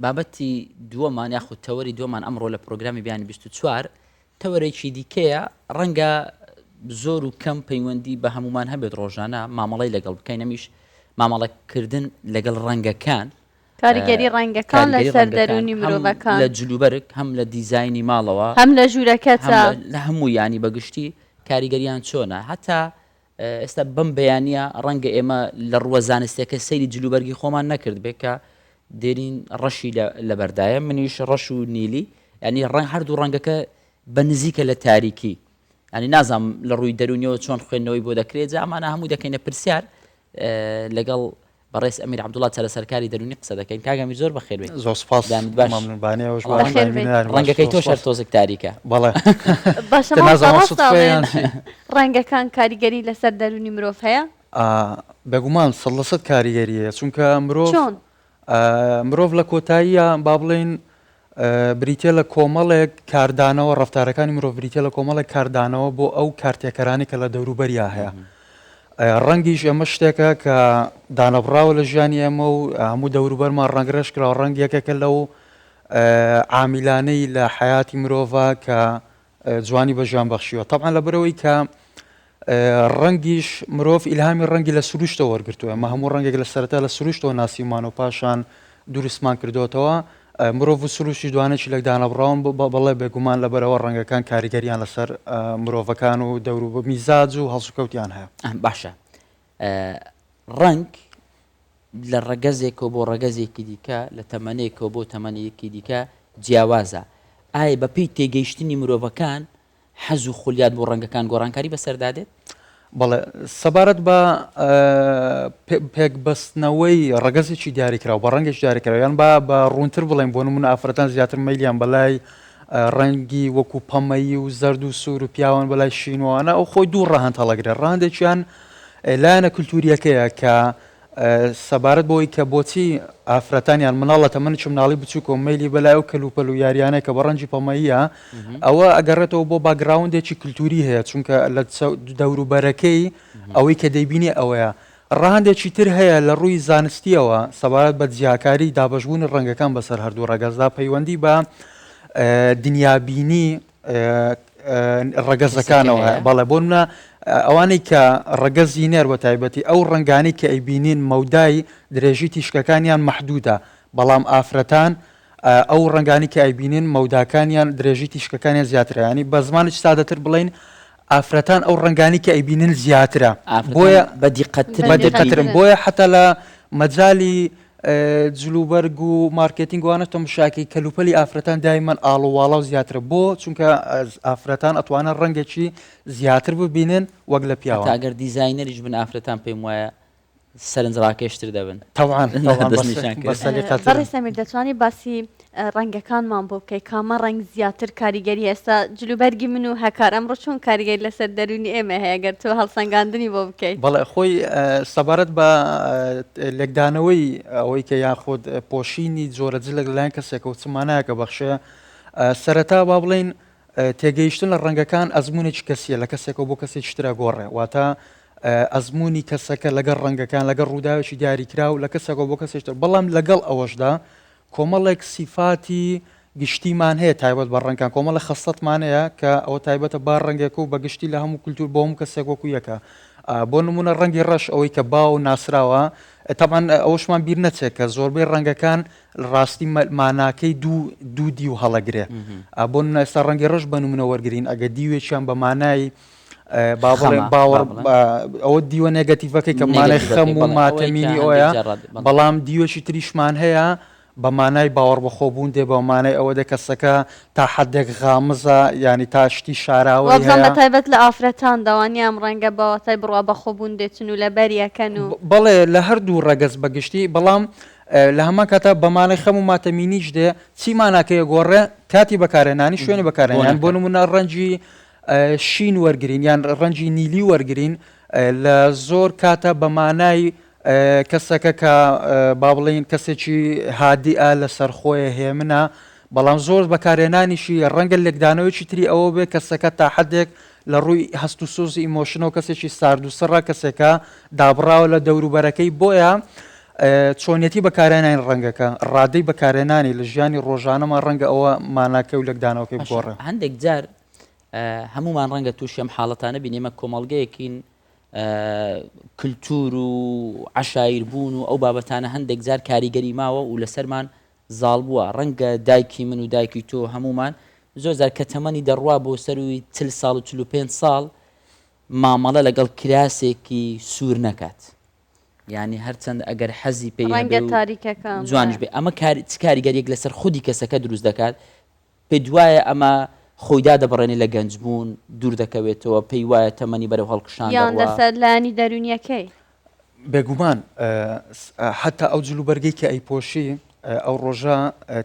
بابەتی دووەمان یاخود تەوەری دووەمان ئەمڕۆ لە پرۆگرامی بیانی 24 تەوەرێکی دیکەیە ڕەنگە زۆر و کەم پەیوەندی بە هەمومان هەبێت ڕۆژانە مامەڵی لەگەڵ بکەین ئەمیش مامەڵەکردن لەگەڵ ڕەنگەکان کاریگەری ڕەنگەکان لە سەردەرونی مرۆڤەکان لە جلوبەرگ هەم لە دیزایانی ماڵەوە هەم لە ژوورەکەتە لە هەموو ینی بەگشتی کاریگەریان چۆنە هەتا ئێستا بەم بەیانە ڕەنگە ئێمە لە ڕووە زانستیەکە سەیری جلوبەرگی خۆمان نەکرد بێت کە دێرین ڕەشی لە بەردایە منیش ڕەش و نیلی ینی هەردوو ڕەنگەکە بە نزیکە لە تاریکی ینی نازام لە ڕووی دەرونیەوە چۆن خوێندنەوەی بۆ دەکرێت ئەمانە هەموو دەکەینە پرسیار لەگەڵ بەڕێز ئەمیر عەبدوڵڵا چارەسەرکاری دەرونی قسە دەکەین کاگەمی زۆر بەخێر بێت زۆر سپاس ڕەنگەکەی تۆ شەر تۆزێک تاریکە بەڵێ باشە ڕەنگەکان کاریگەری لەسەر دەرونی مرۆڤ هەیە بێگومان 100% کاریگەریە چونکە مرۆڤ لە کۆتاییە با بڵێن بریتە لە کۆمەڵێک کاردانەوە ڕەفتارەکانی مرۆڤ بریتە لە کۆمەڵێک کاردانەوە بۆ ئەو کارتێکەرانی کە لە دەوروبەریا هەیە ڕەنگیش ئەمە شتێکە کە دانەبراوە لە ژیانی ئەمە و هەموو دەوروبەرمان ڕەنگرەش کراوە ڕەنگ یەکێکە لەو عاملانەی لە حیاتی مرۆڤە کە جوانی بە ژیان بەخشیوە طبعا لەبەرەوەی کە ڕەنگیش مرۆڤ ئیلهامی ڕەنگی لە سروشتەوە وەرگرتووە ئەمە هەموو ڕەنگێک لە سەرەتا لە سروشتەوە ناسیمان و پاشان دوورسمان کردوتەوە مرۆڤ و سروشتی دوانێکی لە دانەبراون بەڵێ بێگومان لەبەرەوە ڕەنگەکان کاریگەریان لەسەر مرۆڤەکان و دەوروبە میزاج و هەڵسوکەوتیان هەیە باشە ڕەنگ لە ڕەگەزێکەوە بۆ ڕەگەزێکی دیکە لە تەمەنێکەوە بۆ تەمەنێکی دیکە جیاوازە ئایا بەپێی تێگەیشتنی مرۆڤەکان حەز و خولیات بۆ ڕەنگەکان گۆڕانکاری بەسەردادێت بەڵێ سەبارەت بە پێکبەستنەوەی ڕەگەزێکی دیاریکراوە بە ڕەنگێک دیاریکراوە یان بە ڕوونتر بڵێن بۆ نمونە ئافرەتان زیاتر مەیلیان بەلای ڕەنگی وەکو پەمەیی و زەرد و سوور و پیاوان بەلای شینوانە ئەو خۆی دوو ڕەهەند هەڵەگرێت ڕەهەندێکیان لایەنە کولتوریەکەیە کە سەبارەت بۆی کە بۆچی ئافرەتانیان مناڵە تەمەنی مناڵی بچووکە و مەیلی بەلای و کەلوپەل و یاریانەیە کە بە ڕەنجی پەمەییە ئەوە ئەگەڕێتەوە بۆ باگراوندێکی کولتوری هەیە چونکە لە دەوروبەرەکەی ئەوەی کە دەیبینێ ئەوەیە ڕەهەندێکی تر هەیە لە ڕووی زانستیەوە سەبارەت بە جیاکاری دابەشبوون ڕەنگەکان بەسەر هەردوو ڕەگەزدا پەیوەندی بە دنیابینی ڕەگەزەکانەوە بەڵێ بۆ منە ئەوانەی کە ڕەگەزی نێر بە تایبەتی ئەو ڕنگانی کە ئەیبینین مەودای درێژی تیشکەکانیان مەحدودە بەڵام ئافرەتان ئەو ڕنگانی کە ئەیبینین مەوداکانیان درێژی تیشکەکانیان زیاترەیانی بە زمانی سادەتر بڵین ئافرەتان ئەو ڕنگانی کە ئەیبینین زیاترە بۆیە بەدیقەترن بۆیە حتا لە مەجای جلوبەرگ و مارکتینگوانە تۆمشاکی کەلوپەلی ئافرەتان دایمەن ئاڵوواڵە و زیاتر بۆ چونکە ئافرەتان ئەتوانە ڕەنگێکی زیاتر ببینن وەک لە پیاوە ئەگەر دیزاینەریش بن ئافرەتان پێم وایە سەرنجڕاکێشتر دەبن بەڕێسەمیر دەتوانانی باسی ڕەنگەکانمان بۆ بکەی کامە ڕەنگ زیاتر کاریگەری ئێستا جلوبەرگی من و هەکار ئەمڕۆ چۆن کاریگەری لەسەر دەرونی ئێمە هەیە گەر تۆ هەڵسەنگاندنی بۆ بکەیت بەڵێ خۆی سەبارەت بە لێکدانەوەی ئەوەی کە یاخود پۆشینی جۆرە جلێک لایەن کەسێکە و چمانایە کە بەخشەیە سەرەتا با بڵین تێگەیشتن لە ڕەنگەکان ئەزمونێکی کەسیە لە کەسێکەوە بۆ کەسێکی ترە گۆڕێ واتە ئەزمموی کەسەکە لەگەڵ ڕەنگەکان لەگەڵ ڕووداوێکی دیاریکرا و لە کەسێکەوە بۆ کەسێکتر بەڵام لەگەڵ ئەوەشدا کۆمەڵێک سیفاتی گشتیمان هەیە تایبەت بە ڕەنگەکان کۆمەڵە خەستەتمان هەیە کە ئەوە تایبەتە با ڕەنگێک و بەگشتی لە هەموو کولتور بۆ هەموو کەسێک وەکو یەکە بۆ نمونە ڕەنگی ڕەش ئەوەی کە باو ناسراوە تەمان ئەوشمان بیر نەچێت کە زۆربەی ڕەنگەکان ڕاستی ماناکەی دوو دی و هەڵەگرێ بۆ ئێستا ڕەنگی ڕەش بە نمونە وەرگین ئەگە دیوێکیان بە مانای باوەڕ ئەوە دیوە نێگەتیڤەکەی کە مانای خەم و ماتەمینی ئەوە بەڵام دیوەشی تریشمان هەیە بە مانای باوەڕ بەخۆبوون دێ بە مانای ئەوە دە کەسەکە تا حدێک غامزە ینی تا شتی شاراوە بە تایبەت لە ئافرەتان داوانی ئەم ڕەنگە بەواتای بڕوا بەخۆبوون دێتن و لە بەریەکەن و بەڵێ لە هەردوو ڕەگەز بەگشتی بەڵام لە هەمان کاتە بە مانای خەم و ماتەمینیش دێ چی ماناکەیە گۆڕێ کاتی بەکارێنانی شوێنی بەکارێنیان بۆ نمونە ڕەنجی شین وەرگین یان ڕەنجی نیلی وەرگین لە زۆر کاتە بە مانای کەسەکە کە با بڵین کەسێکی هادیئە لە سەرخۆیە هەیە منە بەڵام زۆر بەکارێنانیشی ڕەنگە لێکدانەوەیکی تری ئەوە بێ کەسەکە تا حدێک لە ڕووی هەست و سوزی ئیمۆشنەوە کەسێکی سارد و سڕە کەسێکە دابڕاوە لە دەوروبەرەکەی بۆیە چۆنیەتی بەکارهێنانی ڕەنگەکە ڕادەی بەکارهێنانی لە ژیانی ڕۆژانەمان ڕەنگە ئەوە ماناکە و لەگدانەوەکەی بگۆڕە. هەندێک جار هەمومان ڕەنگە تووشی ئەم حاڵەتانە بینێمە کۆمەڵگەیەکین کللتور و عشایر بوون و ئەو بابەتانە هەندێک جار کاریگەری ماوە و لەسەرمان زاڵ بووە ڕەنگە دایکی من و دایکی تۆ هەمومان زۆر جار کە تەمەنی دەڕوا بۆ سەروی 40 ساڵ و 45 ساڵ مامەڵە لەگەڵ کراسێکی سوور نەکات. یعنی هەرچەند ئەگەر حەزی پێی ڕەنگە تاریکەکان جوانش بێ ئەمە کاریگەریەک لەسەر خودی کەسەکە دروست دەکات پێی دوایە ئەمە خۆیدا دەبڕێنێ لە گەنجبوون دوور دەکەوێتەوە پێی وایە تەمەنی بەرەو هەڵقشان یان لەسەر لانی دەرونیەکەی بێگومان حتا ئەو جلوبەرگەی کە ئەیپۆشی ئەو ڕۆژە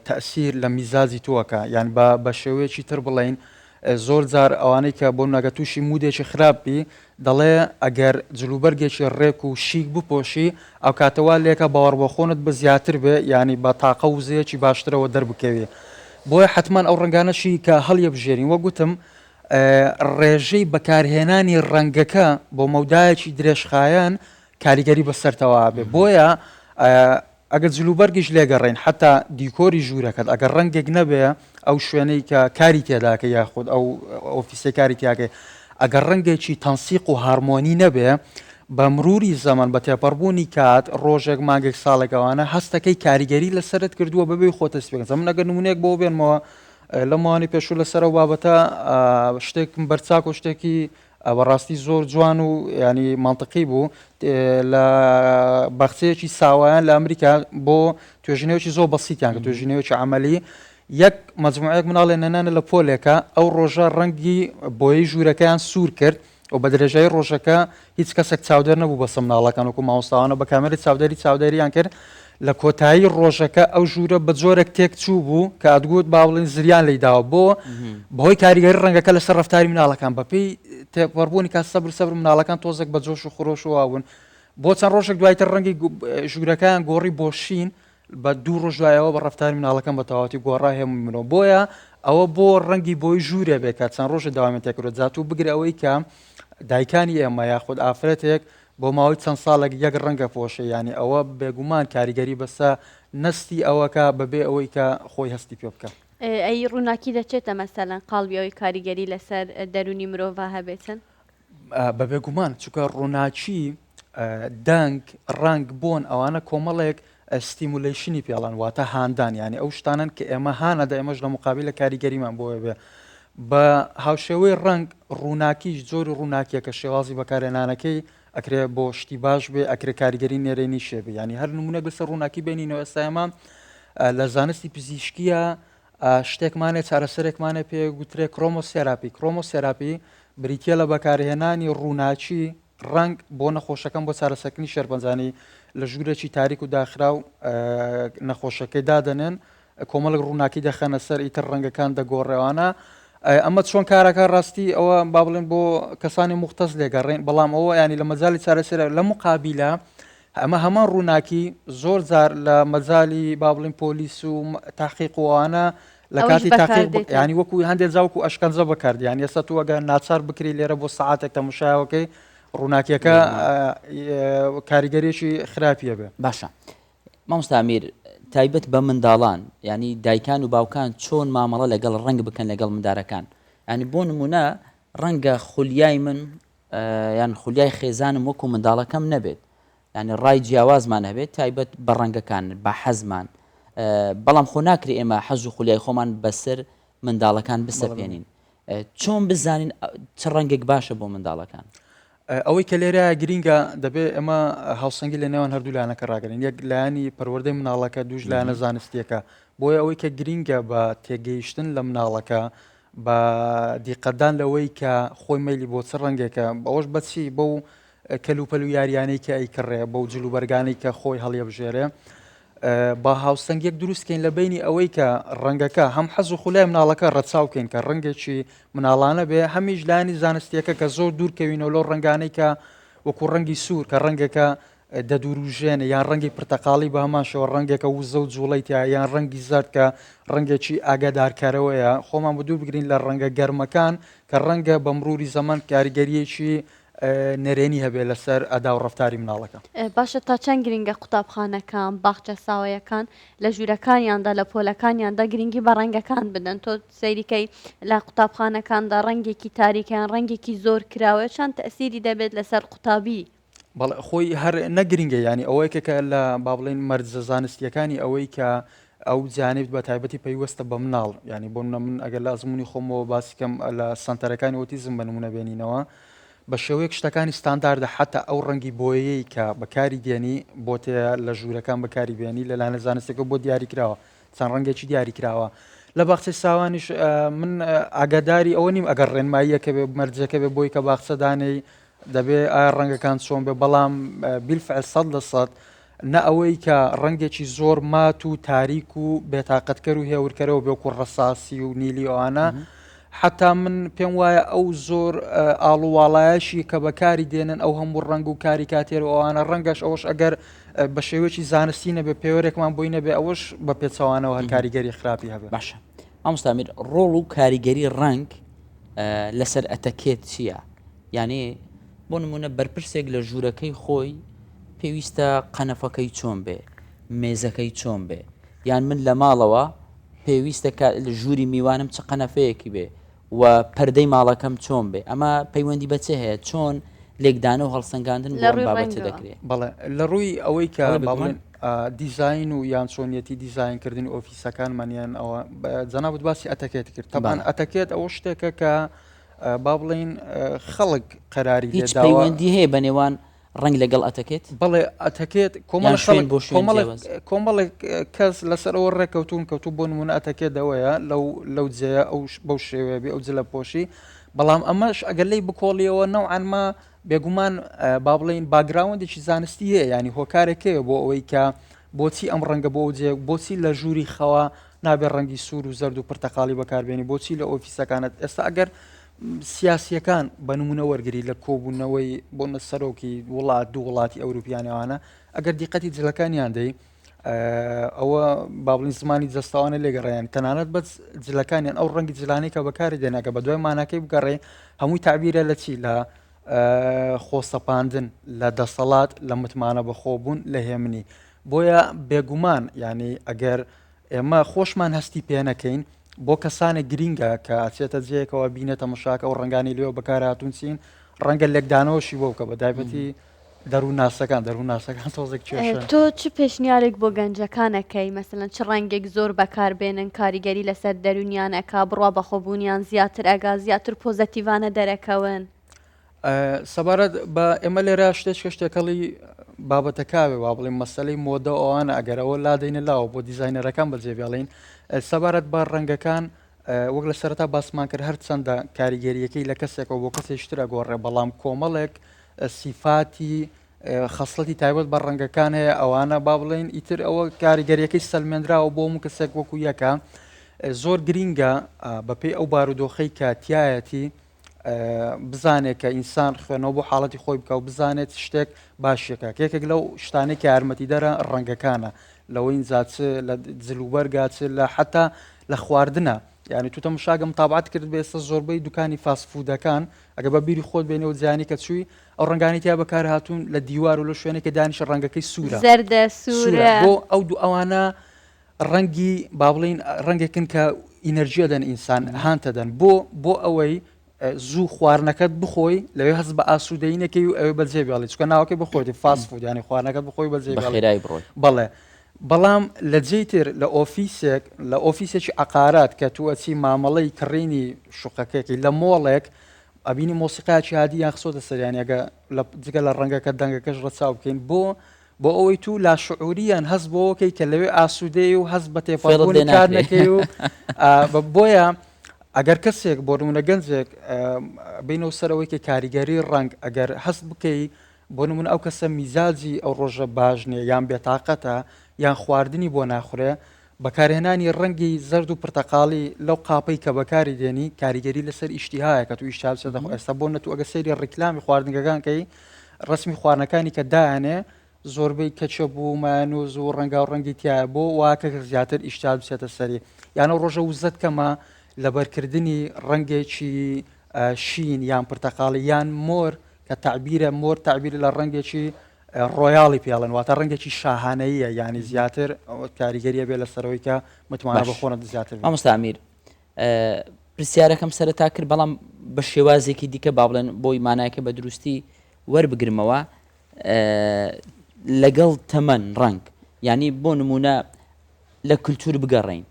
تەئسیر لە میزازی تۆکە یان بە شێوەیەکی تر بڵین زۆر جار ئەوانەی کە بۆ ناگە تووشی مودێکی خراپی دەڵێ ئەگەر جلوبەرگێکی ڕێک و شیک بپۆشی ئەو کاتەوە لێکە باوەڕ بۆ خۆنت بە زیاتر بێ ینی بە تاقە و زەیەکی باشترەوە دەربکەوێ بۆیە حتمان ئەو ڕنگانەشی کە هەڵیە بژێرین وە گوتم ڕێژەی بەکارهێنانی ڕەنگەکە بۆ مەودایەکی درێژخایەن کاریگەری بەسەرتەوە بێ بۆیە ئەگەر جلوبەرگیش لێگەڕین حتا دیکۆری ژوورەکەت ئەگەر ڕەنگێک نەبێ ئەو شوێنەی کە کاری تێداکە یاخود ئەو ئۆفیسی کاری تیاکە ئەگەر ڕەنگێکی تەنسیق و هارمۆنی نەبێ بە مروری زەمان بە تێپەڕبوونی کات ڕۆژێک مانگێک ساڵێکەوانە هەستەکەی کاریگەری لەسرت کردووە بەبێ خۆتە سپێن زەمن ئەگەر نمونێک بۆ بێنمەوە لە ماوانی پێشوو لەسەر و بابەتە شتێکم بەرچاک و شتێکی بەڕاستی زۆر جوان و ینی منطقی بوو لە بەخچەیەکی ساوایان لە ئەمریکا بۆ توێژینەوەکی زۆر بەسییتیان کە توێژینەوەکی عملی یەک مەجموعەیەک مناڵێ نەنانە لە پۆلێکە ئەو ڕۆژە ڕەنگی بۆیی ژوورەکەیان سوور کرد و بە درێژایی ڕۆژەکە هیچ کەسێک چاودێر نەبوو بەسە مناڵەکان وەکو ماوەستاوانە بە کامێری چاودێریان کرد لە کۆتایی ڕۆژەکە ئەو ژوورە بە جۆرێک تێک چوو بوو کە ئەدگوت با بڵین زریان لەیداوە بۆی کاریگەری ڕەنگەکە لەسەر ڕفتاری مناڵەکان بەپێی تێپەڕبوونی کا سەبر مناڵەکان تۆزێک بە جۆش و خۆش و وابوون بۆ چەند ڕۆژێک دوایتر ڕەنگی ژوورەکان گۆڕی بۆشین بە دوو ڕۆژ دوایەوە بە ڕفتاری مناڵەکان بە تەواوەتی گۆڕا هێموو منەوە بۆیە ئەوە بۆ ڕەنگی بۆی ژوورێ بێت کە چەند ڕۆژە داوامی تێکرێت جات و بگرە ئەوەی کە دایکانی ئێمە یاخود ئافرەتێک بۆ ماوەی چەند ساڵێک یەک ڕەنگە پۆشە ینی ئەوە بێگومان کاریگەری بەسە نستی ئەوەکە بەبێ ئەوەی کە خۆی هەستی پێ بکە ئەی ڕووناکی دەچێتە مەسەلەن قاڵبیەوەی کاریگەری لەسەر دەرونی مرۆڤ هەبێتن بە بێگومان چونکە ڕووناچی دەنگ ڕنگ بۆن ئەوانە کۆمەڵێک ستیمولیشنی پێڵان واتە هاندان ینی ئەو شتانن کە ئێمە هانەدا ئێمەش لە مقابل لە کاریگەریمان بۆە بێ بە هاوشێوەی ڕنگ ڕووناکیش زۆری ڕووناکیە کە شێوازی بەکارهێنانەکەی ئەکرێ بۆ شتی باش بێ ئەکرێ کاریگەری نێرێنی شێبێ ینی هەر نمونە بەسەر ڕووناکی بینینەوە ئێستاێمە لە زانستی پزیشکیە شتێکمانێ چارەسەرێکمانە پێ گوترێ کرۆمۆسێراپی بریتە لە بەکارهێنانی ڕووناچی ڕنگ بۆ نەخۆشەکەم بۆ چارەسەکردنی شێرپەنجانی لە ژوورێکی تاریک و داخرا و نەخۆشەکەی دادەنێن کۆمەڵک ڕووناکی دەخەنە سەر ئیتر ڕەنگەکان دەگۆڕێوانە ئەمە چۆن کارەکە ڕاستی ئەوە با بڵێن بۆ کەسانی مختەس لێگەڕێن بەڵام ئەوە ینی لە مەجای چارەسەر لە مقابلە ئەمە هەمان ڕووناکی زۆر جار لە مەجای با بڵین پۆلیس و تاقیقوانە لە کاتی تاقیق ینی وەکو هەندێک جاوکو ئەشکەنجە بەکارد یان ئێستا تو ئەگەر ناچار بکری لێرە بۆ سعاتێک تەماشاوەکەی ڕووناکیەکە کاریگەریەکی خراپیە بێ باشە مامۆستا ئامیر تایبەت بە منداڵان ینی دایکان و باوکان چۆن مامەڵە لەگەڵ ڕەنگ بکەن لەگەڵ مندارەکان ینی بۆ نمونە ڕەنگە خولیای من یان خولیای خێزانم وەکو منداڵەکەم نەبێت ینی ڕای جیاوازمان هەبێت تایبەت بە ڕەنگەکان بە حەزمان بەڵام خۆ ناکری ئێمە حەز و خولیای خۆمان بەسەر منداڵەکان بسەپێنین چۆن بزانین چ ڕەنگێک باشە بۆ منداڵەکان ئەوەی کە لێرە گرینگە دەبێت ئەمە هاوسەنگی لە نێوان هەردوو لایەنەکە ڕاگەرین یەک لایانی پەروەردەی مناڵەکە دووش لایەنە زانستیەکە بۆیە ئەوەی کە گرینگە بە تێگەیشتن لە مناڵەکە بە دیقەتدان لەوەی کە خۆی مەیلی بۆ چ ڕەنگێکە ئەوەش بەچی بەو کەلوپەل و یاریانەی کە ئەیکڕێ بەو جلوبەرگانەی کە خۆی هەڵیەبژێرێ با هاوسەنگێک دروستکەین لە بینی ئەوەی کە ڕەنگەکە هەم حەز و خولای مناڵەکە ڕەچاوکەین کە ڕەنگێکی مناڵانە بێ هەمیش لانی زانستیەکە کە زۆر دوورکەوینەوە لەو ڕنگانەی کە وەکو ڕەنگی سوور کە ڕەنگەکە دەدوروژێنە یان ڕەنگی پرتەقاڵی بە هەماشەوە ڕەنگێکە وزە و جوڵەیتیا یان ڕەنگی زەرد کە ڕەنگێکی ئاگادارکارەوەیە خۆمان بە دوور بگرین لە ڕەنگە گەرمەکان کە ڕەنگە بە مروری زەمان کاریگەریەکی نەرێنی هەبێ لەسەر ئەدا و ڕەفتاری مناڵەکە. باشە تا چەند گرنگە قوتابخانەکان باخچە ساوەیەکان لە ژوورەکانیاندا لە پۆلەکانیاندا گرنگی بە ڕەنگەکان بدەن تۆ سەیریکەی لە قوتابخانەکاندا ڕەنگێکی تاریکیان ڕەنگێکی زۆر کراوە چەند تەسیری دەبێت لەسەر قوتابی بەڵێ خۆی هەر نەگرنگە ینی ئەوەیە کە لە با بڵێن مەرجە زانستیەکانی ئەوەی کە ئەو جانب بە تایبەتی پەیوەستە بە مناڵ ینی بۆ من ئەگەر لە ئەزمموی خۆمەوە باسیکەم لە سنتەرەکانی ئۆتیزم بە نمونە بێنینەوە بە شێوەیەک شتەکانی ستانداردە حتا ئەو ڕەنگی بۆیەی کە بەکاری دێنی بۆ تێ لە ژوورەکان بەکاری بێنی لەلایەنە زانستەکە بۆ دیاری کراوە چەند ڕەنگێکی دیاری کراوە لە باخچەی ساوانیش من ئاگاداری ئەوە نیم ئەگەر ڕێنماییەکە بێ مەرجەکە بێ بۆی کە باخچەدانەی دەبێ ئایا ڕەنگەکان چۆن بێ بەڵام بیلفعل 100% نە ئەوەی کە ڕەنگێکی زۆر مات و تاریک و بێتاقەتکەر و هێورکەرەوە بێکو ڕەساسی و نیلی ئەوانە حتا من پێم وایە ئەو زۆر ئاڵوواڵایەشی کە بەکاری دێنن ئەو هەموو ڕنگ و کاری کاتێر ئەوانە ڕەنگەش ئەوش ئەگەر بە شێوەیەکی زانستی نەبێ پێوەرێکمان بۆی نەبێ ئەوش بە پێچەوانەوە هەر کاریگەری خراپی هەبێت. باشە ئامستامیر ڕۆڵ و کاریگەری ڕنگ لەسەر ئەتەکێت چییە؟ یعنی بۆ نمونە بەرپرسێک لە ژوورەکەی خۆی پێویستە قەنەفەکەی چۆن بێ مێزەکەی چۆن بێ یان من لە ماڵەوە پێویستە ژووری میوانم چ قەنەفەیەکی بێ و پەردەی ماڵەکەم چۆن بێ ئەمە پەیوەندی بەچێ هەیە چۆن لێکدانە و هەڵسەنگاندن بۆ بابەتە دەکرێت. بەڵێ لە ڕووی ئەوەی کە باڵێن دیزین و یان چۆنیەتی دیزینکردنی ئۆفیسەکانمانیان ئەوە جەنابەت باسی ئەتەکێت کرد تەبان ئەتەکێت ئەوە شتێکە کە با بڵین خەڵک قەراری هیچ پەیوەندی هەیە بە نێوان ڕنگ لەگەڵ ئەتەکێت بڵێ ئەتەکێت کۆمەڵێک کەس لەسەرەوە ڕێکەوتون کەوتو بۆ نمونە ئەتەکێت ئەوەیە لەو جێە بەو شێوێبی ئەو جلە پۆشی بەڵام ئەمەش ئەگەر لی بکۆڵیەوە نەوعانما بێگومان با بڵین باگراوندێکی زانستی هەیە ینی هۆکارێکەیە بۆ ئەوەی کە بۆچی ئەم ڕەنگە بۆ جێ بۆچی لە ژووری خەوا نابێت ڕەنگی سوور و زەرد و پرتەقاڵی بەکاربێنی بۆچی لە ئۆفیسەکانت ئێستا ئەگەر سیاسیەکان بە نمونە وەرگری لە کۆبوونەوەی بۆ نەسەرۆکی وڵات دوو وڵاتی ئەوروپیانەوانە ئەگەر دیقەتی جلەکانیان دەی ئەوە بابلین زمانی جەستاوانە لێگەڕیان تەنانەت بە جلەکانیان ئەو ڕەنگی جلانەی کە بەکاری دێناکە بە دوای ماناکەی بگەڕێ هەمووی تعبیرە لە چی لە خۆسەپاندن لە دەسەڵات لە متمانە بەخۆبوون لە هێمنی بۆیە بێگومان ینی ئەگەر ئێمە خۆشمان هەستی پێ نەکەین بۆ کەسانێک گرینگە کە ئاچێتە جەیەکەوە بینێتە مشاکە و ڕنگانی لێوە بەکارهاتون چین ڕەنگە لێکدانەوەشی بۆ بکە بە تایبەتی دەروون ناسەکان تۆزێک کێشە. تۆ چ پێشنیارێک بۆ گەنجەکانەکەی مەسەلەن چ ڕەنگێک زۆر بەکاربێنن کاریگەری لەسەر دەرونیانەکە بڕوا بەخۆبوونیان زیاتر ئەگا زیاتر پۆزەتیڤانە دەرەکەون سەبارەت بە ئێمە لێرە شتێکەڵی بابەتەکاوێ وا بڵێن مەسەلەی مۆدە ئەوانە ئەگەرەوە لادەینە لاوە بۆ دیزاینەرەکان بەجێبێڵین سەبارەت بە ڕەنگەکان وەک لە سەرەتا باسمان کرد هەر چەندە کاریگەریەکەی لە کەسێکەوە بۆ کەسێکترە گۆڕێ بەڵام کۆمەڵێک سیفاتی خەسڵەتی تایبەت بە ڕەنگەکان هەیە ئەوانە با بڵێن ئیتر ئەوە کاریگەریەکەی سەلمێنراوە بۆ هەموو کەسێک وەکو یەکە زۆر گرینگە بەپێی ئەو بارودۆخەی کاتیایەتی بزانێت کە ئینسان خوێنەوە بۆ حاڵەتی خۆی بکە و بزانێت شتێک باشیەکە کێکێک لەو شتانێکی یارمەتی دەرە ڕەنگەکانە لەوەی زاچ لە جلوبەرگاچ لە حتا لە خواردنە یعنی توتە مشاگەم تابعات کرد بێ ئێستا زۆربەی دوکانی فاسفودەکان ئەگە بە بیری خۆت بێنەوە جیانی کە چووی ئەو ڕنگانی تیا بەکار هاتوون لە دیوار و لە شوێنێکە دانیشە ڕەنگەکەی سوورە زەردە سوورە بۆ ئەو دوو ئەوانە ڕەنگی با بڵین ڕەنگێکن کە ئینەرژیە دەن ئینسان هانتە دەن بۆ ئەوەی زوو خواردنەکەت بخۆی لەوێ هەست بە ئاسوودەینەکەی و ئەوێ بەجێ بێڵێت چکە ناوەکەی بخۆیت فاسفود ینی خواردنەکەت بخۆی بەجێ بەڵێ بەڵام لە جێتر لە ئۆفیسێک لە ئۆفیسێکی عقارات کە توەچی مامەڵەی کڕینی شوقەکەێکی لە مۆڵێک ئەبینی مۆسیقاچی هادی یان خسۆتە سەریانەگە جگە لە ڕەنگەکە دەنگەکەش ڕەچاو بکەین بۆ ئەوەی تو لا شعوریان هەست بۆەکەی کە لەوێ ئاسوودەی و هەست بە تێپەڕبوونی کار نەکەی و بۆیە ئەگەر کەسێک بۆ نمونە گەنجێک بینەوە سەرەوەی کە کاریگەری ڕنگ ئەگەر هەست بکەی بۆ نمونە ئەو کەسە میزاجی ئەو ڕۆژە باش نیە یان بێتاقەتە یان خواردنی بۆ ناخورێ بەکارهێنانی ڕەنگی زەرد و پرتەقاڵی لەو قاپەی کە بەکاری دێنی کاریگەری لەسەر ئیشتیهایە کە تو ئیشتیها ئێستا بۆ نەتو ئەگە سەیری ڕیکلامی خواردنگەکانکەی ڕسمی خواردنەکانی کە دایانێ زۆربەی کەچە بوو مانوز و ڕەنگا و ڕەنگی تایە بۆ واکە زیاتر ئیشتیها بچێتە سەری یانە ڕۆژە وزەت کەمە لە بەرکردنی ڕەنگێکی شین یان پرتەقاڵی یان مۆر کە تعبیرە مۆر تعبیر لە ڕەنگێکی ڕۆیاڵی پێڵن واتە ڕەنگێکی شاهانەیە ینی زیاتر کاریگەریە بێ لەسەرەوەی کە متمانە بەخۆنە زیاتر مامۆستا ئامیر پرسیارەکەم سەرەتا کرد بەڵام بە شێوازێکی دیکە با بڵێن بۆی مانایەکە بە دروستی وەربگرمەوە لەگەڵ تەمەن ڕنگ ینی بۆ نمونە لە کولتور بگەڕین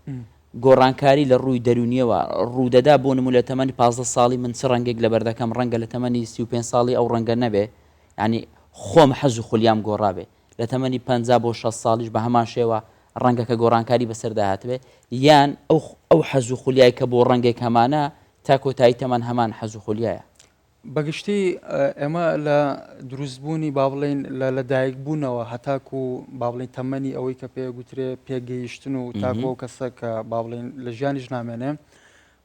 گۆڕانکاری لە ڕووی دەرونیەوە ڕوودەدا بۆ نمو لە تەمەنی 15 ساڵی من چ ڕەنگێک لە بەردەکەم ڕەنگە لە تەمەنی 35 ساڵی ئەو ڕەنگە نەبێ ینی خۆم حەز و خولیام گۆڕابێ لە تەمەنی 50 بۆ 6 ساڵیش بە هەمان شێوە ڕەنگەکە گۆڕانکاری بەسەرداهاتبێ یان ئەو حەز و خولیای کە بۆ ڕەنگێک هەمانە تا کۆتایی تەمەن هەمان حەز و خولیایە بەگشتی ئێمە لە دروستبوونی با بڵێن لە لەدایک بوونەوە هەتاکو با بڵێن تەمەنی ئەوەی کە پێگوترێ پێگەیشتن و تاکو ئەو کەسە کە با بڵێن لە ژیانیش نامێنێ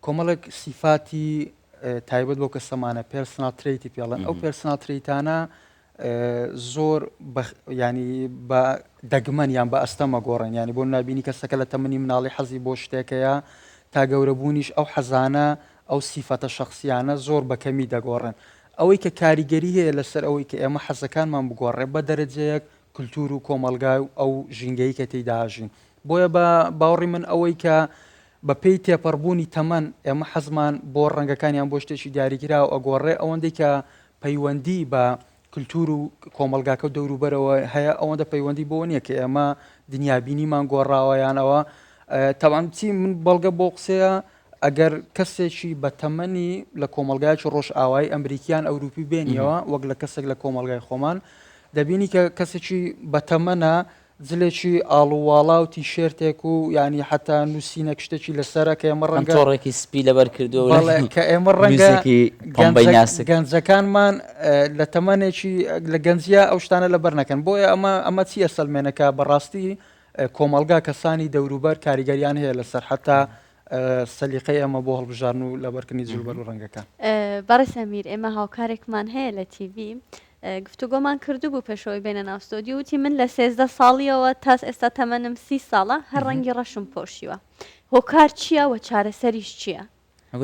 کۆمەڵک سیفاتی تایبەت بۆ کەسەمانە پێرسنال تریتی پێڵێن ئەو پێرسنال تریتانە زۆر ینی بە دەگمەن یان بە ئەستەمە گۆڕن ینی بۆ نبینی کەسەکە لە تەمەنی مناڵی حەزی بۆ شتێکەیە تا گەورەبوونیش ئەو حەزانە ئەو سیفەتە شخصیانە زۆر بەکەمی دەگۆڕن ئەوەی کە کاریگەری هەیە لەسەر ئەوەی کە ئێمە حەزەکانمان بگۆڕێ بە دەرەجەیەک کولتور و کۆمەلگای و ئەو ژینگەی کە تێداژین بۆیە بە باوەڕی من ئەوەی کە بە پێی تێپەڕبوونی تەمەن ئێمە حەزمان بۆ ڕەنگەکانیان بۆ شتێکی دیاریکرا و ئەگۆڕێ ئەوەندەی کە پەیوەندی بە کولتور و کۆمەلگاکە و دەوروبەرەوە هەیە ئەوەندە پەیوەندی بۆ نییە کە ئێمە دنیابینیمان گۆڕاوەیانەوە تاوان چی من بەڵگە بۆ قسەیە ئەگەر کەسێکی بە تەمەنی لە کۆمەلگایکی ڕۆژ ئاوایی ئەمریکیان ئەوروپی بێنیەوە وەک لە کەسێک لە کۆمەلگای خۆمان دەبینی کە کەسێکی بە تەمەنە جلێکی ئاڵوواڵا و تیشێرتێک و ینی حتا نووسینە شتێکی لەسەرە کە ئێمە ڕەنگەڕێکی سپی لەبەر کردو کە ئێمە ڕەنگە گەنجەکانمان لە تەمەنێکی لە گەنجیا ئەو شتانە لەبەر نەکەن بۆیە ئەمە چیە سەلمێنەکە بەڕاستی کۆمەلگا کەسانی دەوروبەر کاریگەریان هەیە لەسەر حتا سەلیقەی ئەمە بۆ هەڵبژارن و لەبەرکردنی جلوبەر و ڕەنگەکان بەڕێز ئەمیر ئێمە هاوکارێکمان هەیە لە تیڤ گفتوگۆمان کردو بوو پێشەوەی بینە ناوستۆدی وتی من لە 13 ساڵیەوە تا ئێستا تەمەنم 30 ساڵە هەر ڕەنگی ڕەشم پۆشیوە هۆکار چییە و چارەسەریش چییە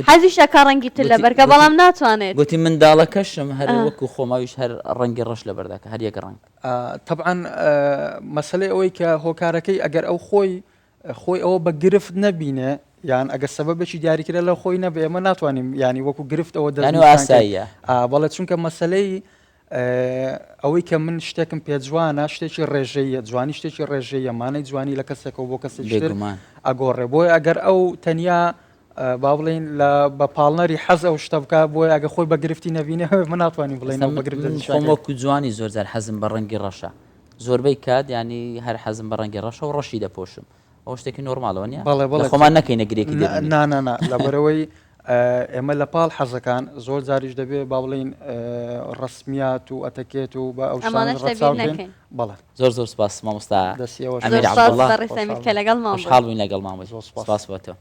حەزیشەکە ڕەنگی تر لە بەرکە بەڵام ناتوانێت گوتی منداڵەکەشم هەر وەکو خۆماویش هەر ڕەنگی ڕەش لە بەردەکە هەر یەک ڕەنگ طبعاً مەسلەی ئەوەی کە هۆکارەکەی ئەگەر ئەو خۆی ئەوە بە گرفت نەبینێ یان ئەگە سەبەبێکی دیاریکرا لە خۆی نەبێ ئێمە ناتوانین ینی وەکو گرفت ئەوە ئاساییە بەڵێ چونکە مەسلەی ئەوەی کە من شتێکم پێ جوانە شتێکی ڕێژەیە جوانی شتێکی ڕێژەیە مانەی جوانی لە کەسێکەوە بۆ کەسێک ئەگۆڕێ بۆی ئەگەر ئەو تەنیا با بڵین لە بە پاڵنەری حەز ئەو شتە بکە بۆی ئەگە خۆی بە گرفتی نەبینێ من ناتوانین بڵێن خۆمەکو جوانی زۆرجار حەزم بە ڕەنگی ڕەشە زۆربەی کات ینی هەر حەزم بە ڕەنگی ڕەشە و ڕەشی دەپۆشم ئەو شتێکی نۆرماڵەوە نیە خۆمان نەکەین نەگرێکی نانە لەبەرەوەی ئێمە لە پاڵ حەزەکان زۆر جاریش دەبێت با بڵین ڕسمیات و ئەتەکێت و بە ئەو بەڵێ زۆر سپاس مامۆستا لەگەڵ مام حاڵبووین لەگەڵ مامۆستا سپاس بۆ تۆ